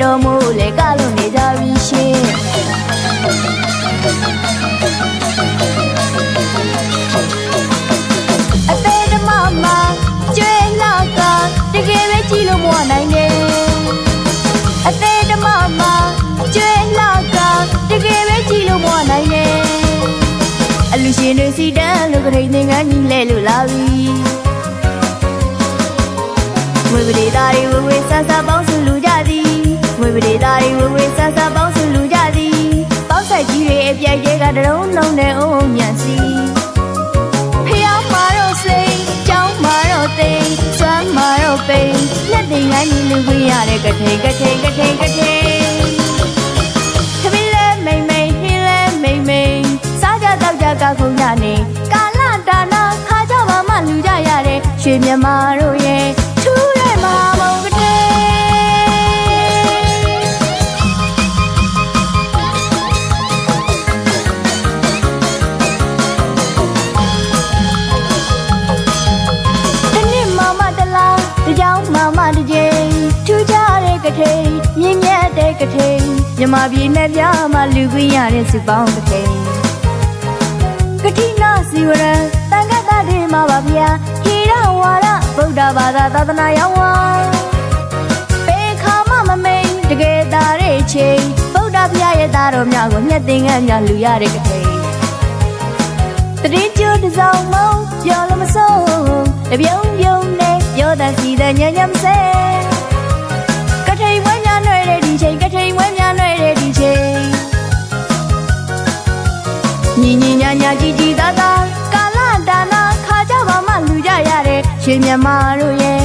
တော်မို့လေကလို့နေကြပြီရှင်အသေးဓမ္မမှာကျွေးလာကတကယ်ပဲကြည့်လို့မဝနိုင်နဲ့အသေးဓမ္မမှာကျွေးလာကတကယ်ပဲကြည့်လို့မဝနိုင်နဲ့အလူရှင်တွေစီတန်းလူကထိန်သင်္ကန်းကြီးလဲလို့လာပြီဝေပဒေသားတွေဝေဆဆပေါင်းစုလူကြသည်ဝေပဒေသားတွေဝေဆဆပေါင်းစုလူကြသည်ပေါက်ဆက်ကြီးတွေအပြိုင်ကျဲကတရုံးလုံးနဲ့အုံညံစီဖျားမာတော့စိတ်ကြောင်းမာတော့သိစွမ်းမာတော့ပိန်လက်တင်ငန်းကြီးလူခွေရတဲ့ကထိန်ခမင်းလဲမိန်မိန်ဟင်းလဲမိန်မိန်စားကြတောက်ကြကခုံညနေကာလဒါနာခါကြပါမှလူကြရတဲ့ရွှေမြမာတို့ရဲ့ထူးတဲ့မဟာမုံကတဲ့တနေ့မမတလားတကြောင်မမတကြိမ်ထူးကြတဲ့ကထိန်မြင့်မြတ်တဲ့ကထိန်မြမပြည်နဲ့ပြမလူခွင့်ရတဲ့စုပေါင်းကထိန်ကတိနာစီဝရံတန်ခတ်တဲ့တွေမှာပါဗျာဟိရဝါရဗုဒ္ဓဘာသာသာသနာရောင်းဝါပေခါမမမိန်တကယ်သားတဲ့ချိန်ဗုဒ္ဓဘုရားရဲ့သားတော်များကိုမြတ်သင်္ကန်းများလူရတဲ့ကထိန်တတိကျတစောင်းမုံပြောလို့မဆုံးတပြုံပြုံနဲ့ပြောတဲ့စီတဲ့ညံ့ညံ့ဆဲကထိန်ဝဲများနှွဲတဲ့ဒီချိန်ကထိန်ဝဲများနှွဲတဲ့ဒီချိန်ညီညီညာညာကြည်ကြည်သာသာကာလဒါနာခါကြပါမှလူကြရတဲ့ရွှေမြမာတို့ရဲ့